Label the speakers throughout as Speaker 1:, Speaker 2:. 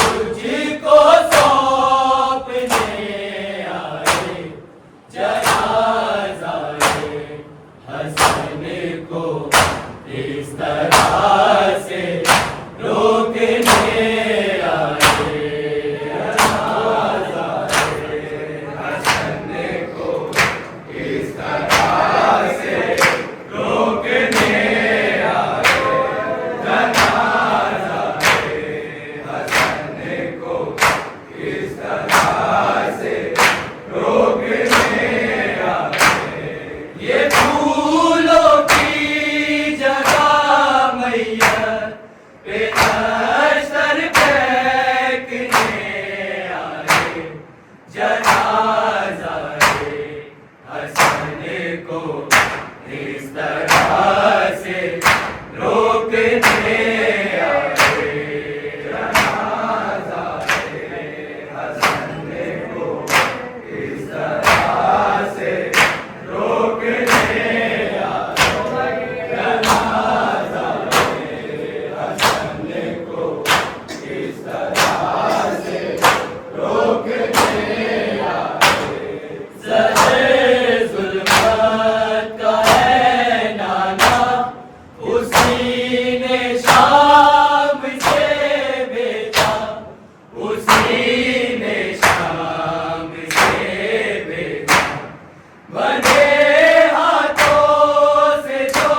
Speaker 1: तुझको सौंपने आए जनाजा हसन को इस तरह से रोकने आए जनाजा हसन को इस तरह से रोकने आए जनाजा हसन को इस तरह से रोकने आए ये फूलों की जगह मैया पे नश्तर फेंकने आए जनाजा हसन को इस तरह से रोकने आए जनाजा हसन को इस तरह से रोकने आए जनाजा हसन को इस तरह से रोकने आए ज़रे ज़ुल्मत का है नाना उसी ने शाम से भेजा उसी ने शाम से भेजा बंधे हाथों से जो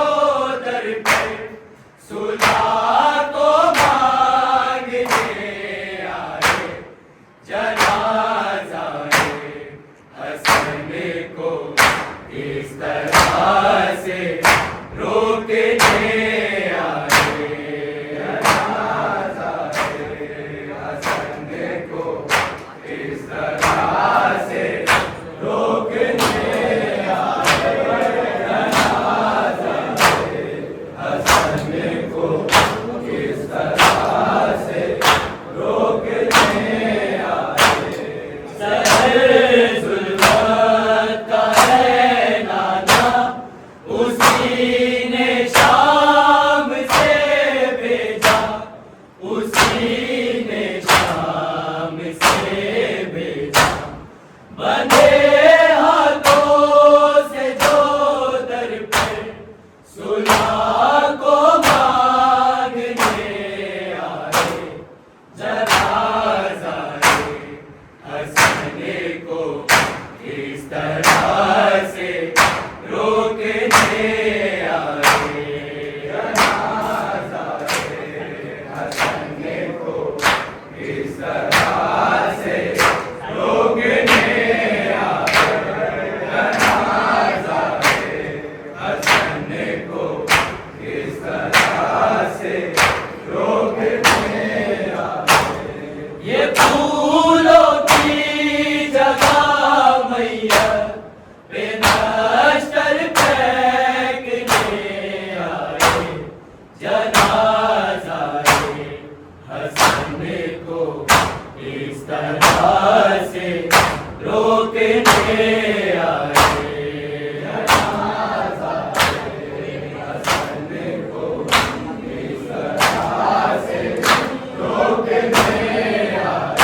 Speaker 1: दर पे सुलह को मांगने आए जनाजा हसन को इस तरह से रोकने आए जनाजा हसन को इस तरह से रोकने आए जनाजा हसन को इस तरह से रोकने आए ज़रे ज़ुल्मत का है नाना उसी ने शाम से भेजा उसी ने शाम से भेजा बंधे हाथों से जो दर पे सुलह को मांगने आए जनाजा हसन को इस तरह से रोकने आए जनाजा हसन को इस तरह से रोकने आए जनाजा हसन को इस तरह से रोकने आए ये फूलों की जगह मैया पे नश्तर फेंकने आए जनाजा हसन को इस तरह से रोकने आए जनाजा हसन को इस तरह से रोकने आए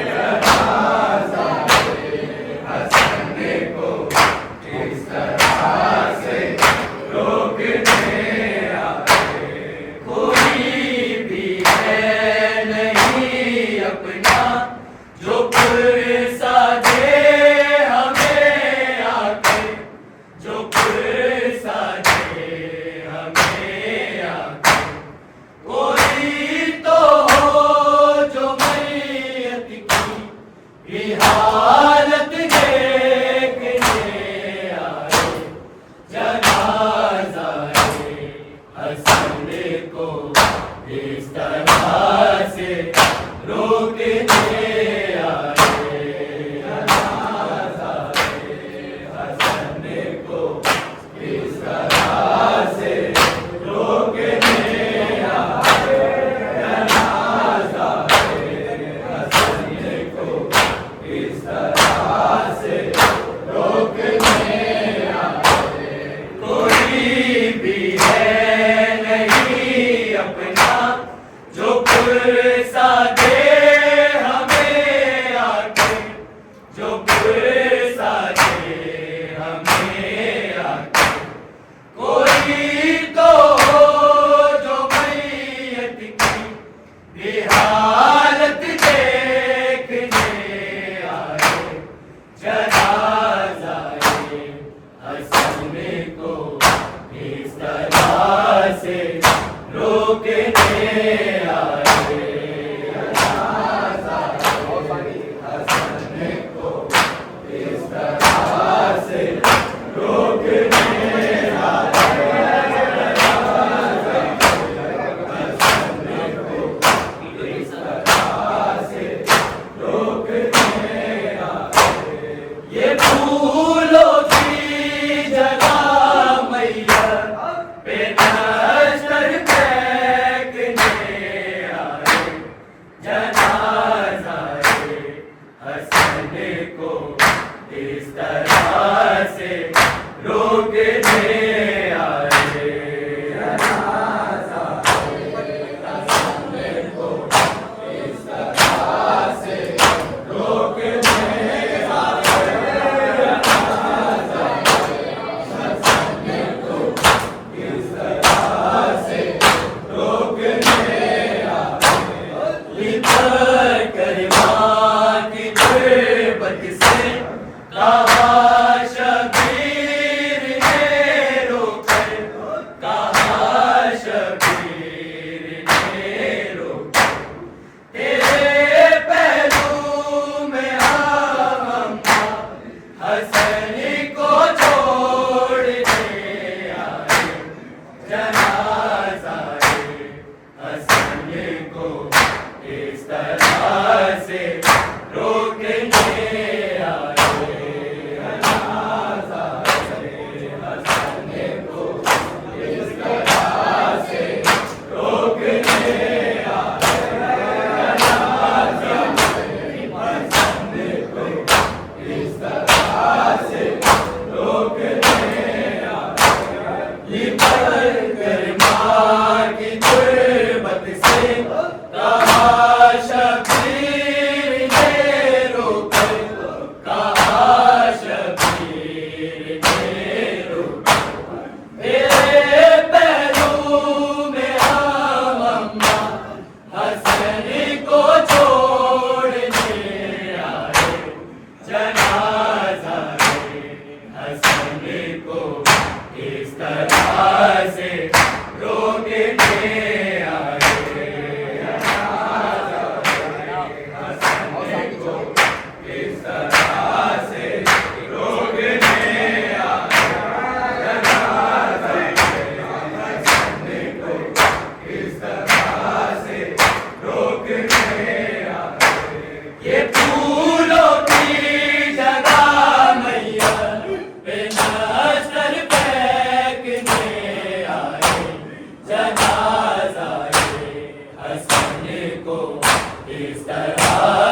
Speaker 1: जनाजा हसन को इस तरह से रोकने आए कोई भी है नहीं अपना जो पुरसा दे हमें आके जो पुरसा दे हमें आके कोई तो हो जो मैयत की भी हालत देखने आए जनाजा हसन को इस तरह से रोकने आए जनाज़ाए हसन को इस तरह से रोकने आए। जनाज़ाए हसन को इस तरह से रोकने इस तरह